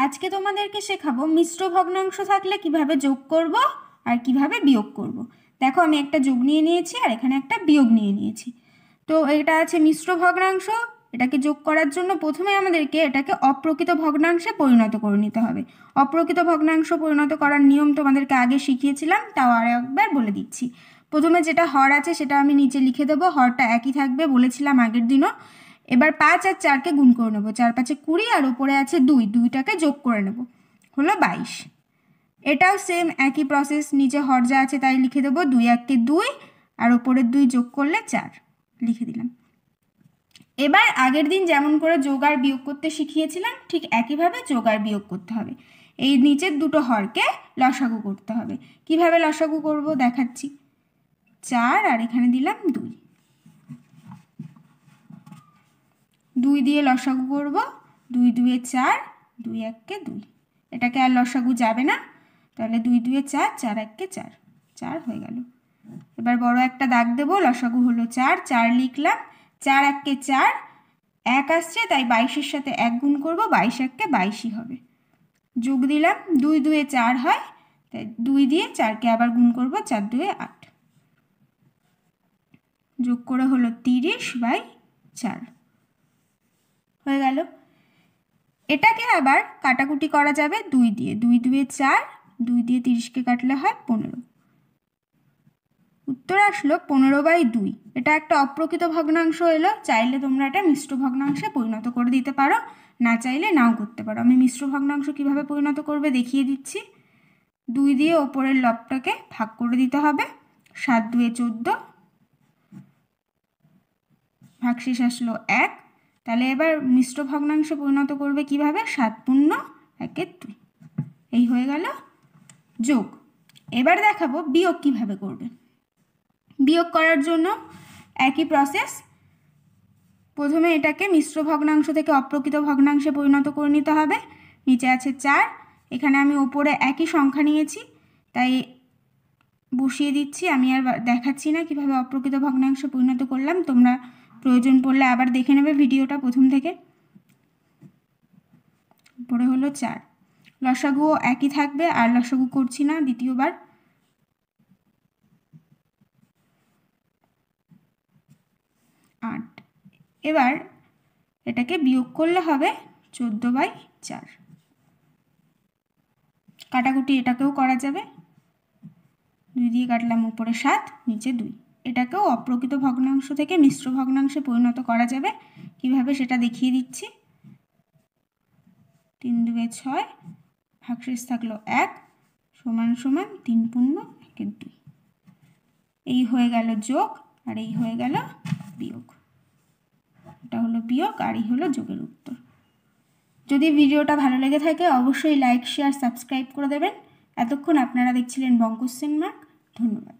আজকে তোমাদেরকে শেখাবো মিশ্র ভগ্নাংশ থাকলে কিভাবে যোগ করব আর কিভাবে বিয়োগ করব। দেখো আমি একটা যোগ নিয়ে নিয়েছি আর এখানে একটা বিয়োগ নিয়ে নিয়েছি। তো এটা আছে মিশ্র ভগ্নাংশ, এটাকে যোগ করার জন্য প্রথমে আমাদেরকে এটাকে অপ্রকৃত ভগ্নাংশে পরিণত করে নিতে হবে। অপ্রকৃত ভগ্নাংশ পরিণত করার নিয়ম তোমাদেরকে আগে শিখিয়েছিলাম, তাও আর একবার বলে দিচ্ছি। প্রথমে যেটা হর আছে সেটা আমি নিচে লিখে দেবো, হরটা একই থাকবে বলেছিলাম আগের দিনও। এবার 5 আর 4কে গুণ করে নেবো, 4 5 20 আর ওপরে আছে 2, 2টাকে যোগ করে নেব, হলো 22। এটাও সেম একই প্রসেস, নিচে হর যা আছে তাই লিখে দেবো, 2 1 2 আর ওপরের 2 যোগ করলে 4 লিখে দিলাম। এবার আগের দিন যেমন করে যোগ আর বিয়োগ করতে শিখিয়েছিলাম ঠিক একইভাবে যোগ আর বিয়োগ করতে হবে। এই নিচের দুটো হরকে লসাগু করতে হবে। কিভাবে লসাগু করব দেখাচ্ছি। 4 আর এখানে দিলাম 2, 2 দিয়ে লসাগু করব, 2 2 4, 2 1 2। এটাকে আর লসাগু যাবে না, তাহলে 2 2 4, 4 1 4, 4 হয়ে গেল। এবার বড় একটা দাগ দেবো, লসাগু হলো 4, 4 লিখলাম। 4 1 4, 1 আসছে তাই 22-এর সাথে 1 গুণ করব, 22 1 22ই হবে। যোগ দিলাম, 2 2 4 হয়, তাই 2 দিয়ে 4কে আবার গুণ করব, 4 2 8। যোগ করে হলো 30/4 হয়ে গেল। এটাকে আবার কাটাকুটি করা যাবে 2 দিয়ে, 2 2 4, 2 দিয়ে 30কে কাটলে হয় 15। উত্তর আসলো 15/2। এটা একটা অপ্রকৃত ভগ্নাংশ এলো। চাইলে তোমরা এটা মিশ্র ভগ্নাংশে পরিণত করে দিতে পারো, না চাইলে নাও করতে পারো। আমি মিশ্র ভগ্নাংশ কিভাবে পরিণত করবে দেখিয়ে দিচ্ছি। 2 দিয়ে ওপরের লবটাকে ভাগ করে দিতে হবে, 7 2 14, ভাগশেষ আসলো 1। তাহলে এবার মিশ্র ভগ্নাংশে পরিণত করবে কিভাবে, 7 পূর্ণ 1 2। এই হয়ে গেল যোগ। এবার দেখাবো বিয়োগ কিভাবে করবে। বিয়োগ করার জন্য একই প্রসেস, প্রথমে এটাকে মিশ্র ভগ্নাংশ থেকে অপ্রকৃত ভগ্নাংশে পরিণত করে নিতে হবে। নিচে আছে 4, এখানে আমি ওপরে একই সংখ্যা নিয়েছি তাই বসিয়ে দিচ্ছি। আমি আর দেখাচ্ছি না কিভাবে অপ্রকৃত ভগ্নাংশে পরিণত করলাম, তোমরা প্রয়োজন পড়লে আবার দেখে নেবে ভিডিওটা প্রথম থেকে। পরে হলো 4, লসাগুও একই থাকবে, আর লসাগু করছি না দ্বিতীয়বার। 8, এবার এটাকে বিয়োগ করলে হবে 14/4। কাটাকুটি এটাকেও করা যাবে, 2 দিয়ে কাটলাম, উপরে 7 নিচে 2। এটাকেও অপ্রকৃত ভগ্নাংশ থেকে মিশ্র ভগ্নাংশে পরিণত করা যাবে, কিভাবে সেটা দেখিয়ে দিচ্ছি। 3 2 6, ভাগশেষ থাকলো 1 সমান সমান 3 পূর্ণ 1 2। এই হয়ে গেল যোগ আর এই হয়ে গেল বিয়োগ। এটা হলো বিয়োগ আর এই হলো যোগের উত্তর। যদি ভিডিওটা ভালো লেগে থাকে অবশ্যই লাইক শেয়ার সাবস্ক্রাইব করে দেবেন। এতক্ষণ আপনারা দেখছিলেন বঙ্কোশ্চেন মার্ক। ধন্যবাদ।